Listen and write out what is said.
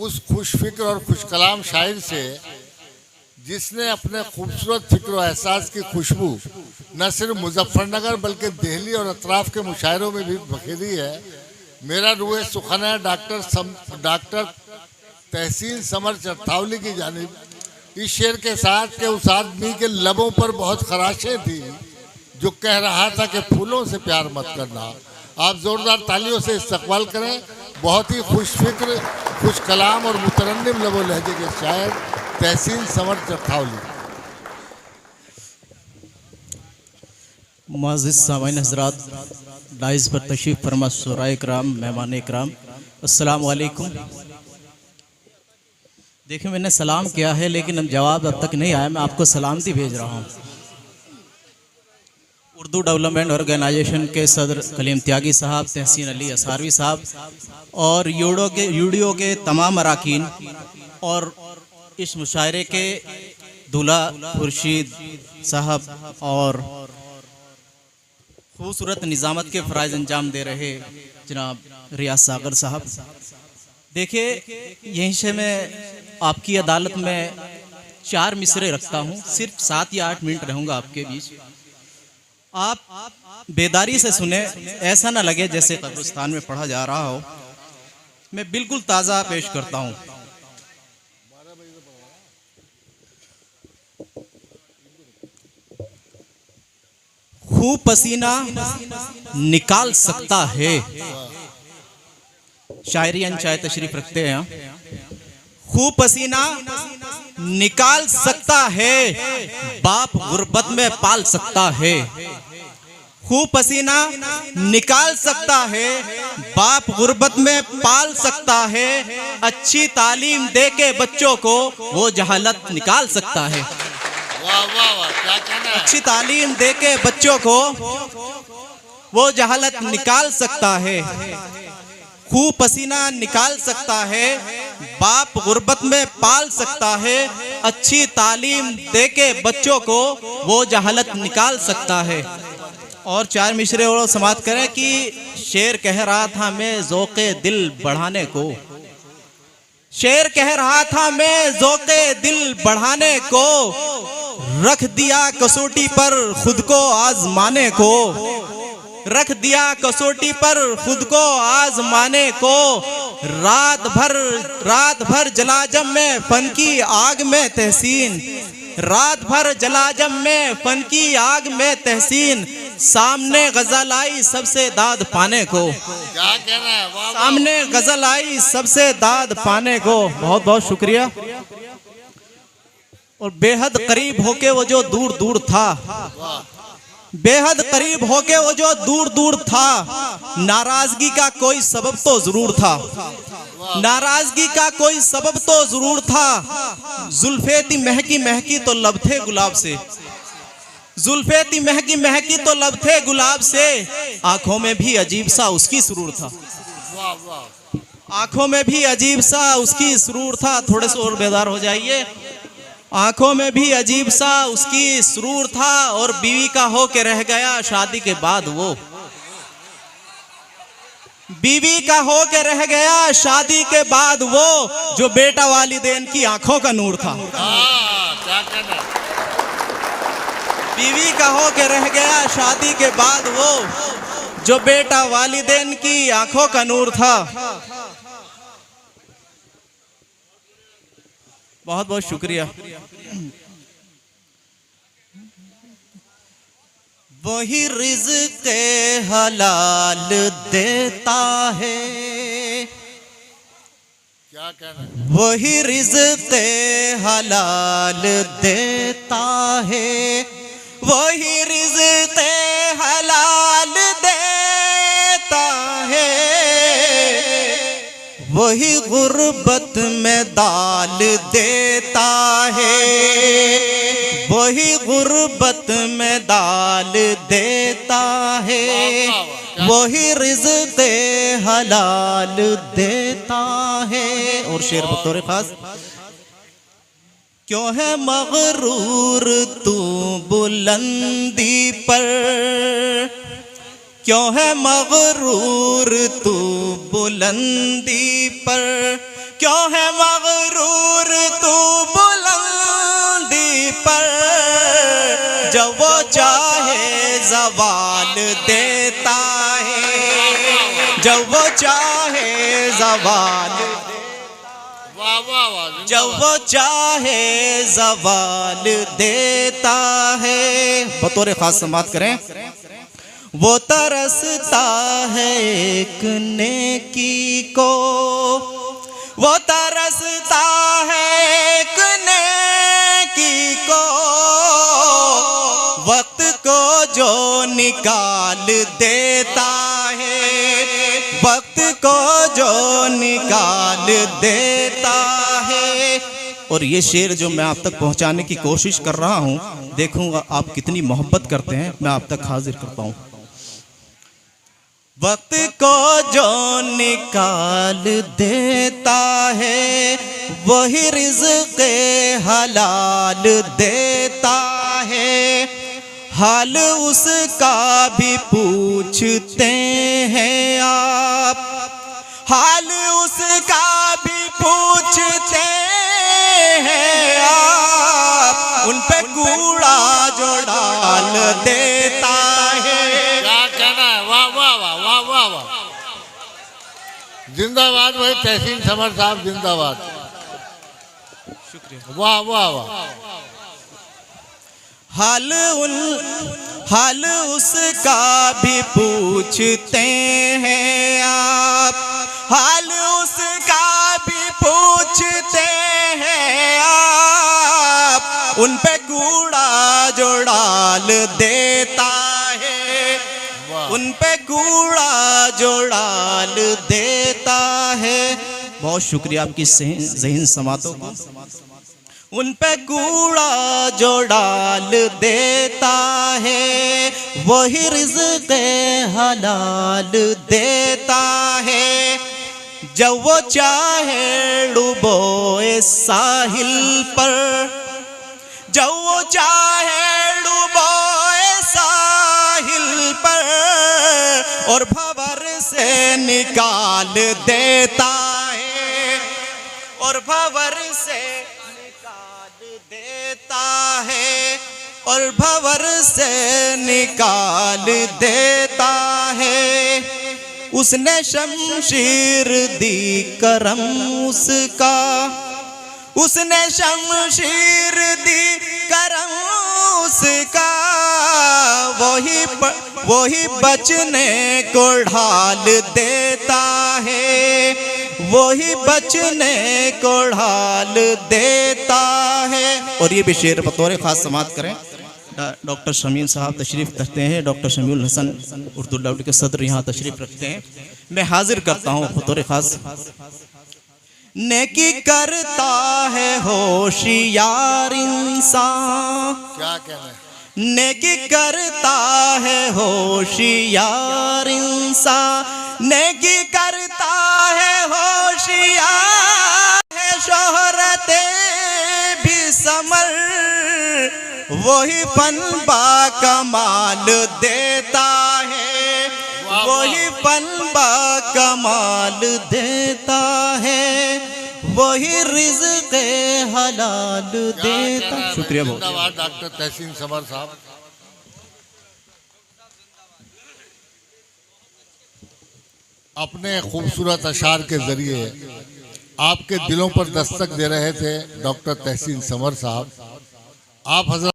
उस खुश फिक्र और खुश कलाम शायर से जिसने अपने खूबसूरत फिक्र और एहसास की खुशबू न सिर्फ मुजफ्फरनगर बल्कि दिल्ली और अतराफ के मुशायरों में भी बखेरी है। मेरा रूह सुखना डॉक्टर तहसीन समर चरथावली की जानिब इस शेर के साथ के उस आदमी के लबों पर बहुत खराशें थी जो कह रहा था कि फूलों से प्यार मत करना। आप जोरदार तालियों से इस्तकबाल करें बहुत ही खुश फिक्र, खुश कलाम और मुतरन्निम लबो लहजे के शायर तहसीन समर चरथावली। मुअज़्ज़िज़ सामईन हज़रात, डाइस पर तशरीफ़ फरमा शुराए इकराम, मेहमान इकराम, अस्सलामु अलैकुम। देखिए मैंने सलाम किया है लेकिन जवाब अब तक नहीं आया। मैं आपको सलामती भेज रहा हूँ। उर्दू डेवलपमेंट ऑर्गेनाइजेशन के सदर कलीम त्यागी साहब, तहसीन अली असारवी साहब और यूडियो के तमाम अरकान और इस मुशायरे के दूल्हा खुर्शीद साहब और खूबसूरत निज़ामत के फ़राइज़ अंजाम दे रहे जनाब रियाज सागर साहब। देखिए यहीं से मैं आपकी अदालत में 4 मिसरे रखता हूँ, सिर्फ 7 या 8 मिनट रहूँगा आपके बीच। आप बेदारी से सुने, ऐसा ना लगे जैसे कब्रिस्तान में पढ़ा जा रहा हो। मैं बिल्कुल ताज़ा पेश करता हूँ। खूब पसीना निकाल सकता है, शायरी अनचाहे तशरीफ रखते हैं। खूब पसीना निकाल सकता है, बाप गुर्बत में पाल सकता है। खूब पसीना निकाल सकता है, बाप गुर्बत में पाल सकता है। अच्छी तालीम दे के बच्चों को वो जहालत निकाल सकता है। वाह वाह वाह, क्या कहना है। अच्छी तालीम दे के बच्चों को वो जहालत निकाल सकता है। खूब पसीना निकाल सकता है, बाप गुर्बत में पाल सकता है। अच्छी तालीम दे के बच्चों को वो जहालत निकाल सकता है। और 4 मिसरे और समाप्त करें कि शेर कह रहा था मैं ज़ौक़े दिल बढ़ाने को, शेर कह रहा था मैं ज़ौक़े दिल बढ़ाने को, रख दिया कसौटी पर खुद को आजमाने को, रख दिया कसौटी पर खुद को आजमाने को। रात भर जलाजम में फन की आग में तहसीन, रात भर जलाजम में फन की आग में तहसीन। सामने गजल आई सबसे दाद पाने को, क्या कहना है। वाह वाह। सामने गजल आई सबसे दाद पाने को। बहुत बहुत शुक्रिया। और बेहद करीब होके वो जो दूर दूर था, बेहद करीब होके वो जो दूर दूर था, नाराजगी का कोई सबब तो जरूर था, नाराजगी का कोई सबब तो जरूर था। जुल्फे थी महकी महकी तो लब थे गुलाब से, जुल्फे थी महकी महकी तो लब थे गुलाब से। आंखों में भी अजीब सा उसकी सुरूर था, वाह वाह। आंखों में भी अजीब सा उसकी सुरूर था। थोड़े से और बेदार हो जाइए। आंखों में भी अजीब सा उसकी सुरूर था और बीवी का हो के रह गया शादी के बाद वो, बीवी का हो के रह गया शादी के बाद वो, जो बेटा वालिदैन की आंखों का नूर था। क्या कहना है। बीवी का हो के रह गया शादी के बाद वो, जो बेटा वालिदैन की आंखों का नूर था। बहुत बहुत शुक्रिया। वही रिज़्क़ हलाल देता है, क्या कहना है। वही रिज़्क़ हलाल देता है, वही रिज़्क़ हलाल देता है। वही गुर्बत में दाल देता है, वही गुर्बत में दाल देता है। वही रिज़्क़ हलाल देता है। और शेर बतौर खास, क्यों है मगरूर तू बुलंदी पर, क्यों है मगरूर तू बुलंदी पर, क्यों है मगरूर तू बुलंदी पर, जब वो चाहे ज़वाल देता है, जब वो चाहे ज़वाल, वाह वाह वाह, जब वो चाहे ज़वाल देता है। बतौर खास समात करें, वो तरसता है एक नेकी को, वो तरसता है एक नेकी को, वक्त को जो निकाल देता है, वक्त को जो निकाल देता है। और ये शेर जो मैं आप तक पहुंचाने की कोशिश कर रहा हूं, देखूंगा आप कितनी मोहब्बत करते हैं, मैं आप तक हाजिर करता हूं। वक्त को जो निकाल देता है, वही रिज़्क़ हलाल देता है। हाल उसका भी पूछते हैं आप, हाल उसका भी पूछते हैं आप, उन पे कूड़ा जो डाल देता है। क्या कहना है, वाह वाह वाह वाह वाह वाह, जिंदाबाद भाई तहसीन समर साहब, जिंदाबाद, शुक्रिया। वाह वाह वाह। हाल उसका भी पूछते हैं आप, हाल उसका भी पूछते हैं आप, उन पे कूड़ा जो डाल देता है, उन पे कूड़ा जो डाल देता है। बहुत शुक्रिया आपकी ज़हीन समातों का। उन पे कूड़ा जो डाल देता है, वही रिज़्क़ हलाल देता है। जब वो चाहे डुबोए साहिल पर, जब वो चाहे डुबोए साहिल पर, और भंवर से निकाल देता है, और भंवर से देता है, और भंवर से निकाल देता है। उसने शमशीर दी करम उसका, उसने शमशीर दी करम उसका, वही बचने को ढाल देता है, वही बचने को ढाल देता है। और ये भी शेर बतौर खास समात करें, डॉक्टर शमीम साहब तशरीफ़ रखते हैं, डॉक्टर शमीउल हसन उर्दू लव के सदर यहाँ तशरीफ़ रखते हैं, मैं हाजिर करता हूँ बतौर खास। नेकी करता है होशियार इंसान, क्या कहना है, नेकी करता है होशियार इंसान, नेकी करता है होशियार, है शोहरते भी समर, वही फन बा कमाल देता है, वही फन बा कमाल देता है, वही रिज़्क़ हलाल देता। शुक्रिया बहुत। जिंदाबाद डॉक्टर तहसीन समर साहब। अपने खूबसूरत अशार के जरिए आपके दिलों पर दस्तक दे रहे थे डॉक्टर तहसीन समर साहब। आप हज़रत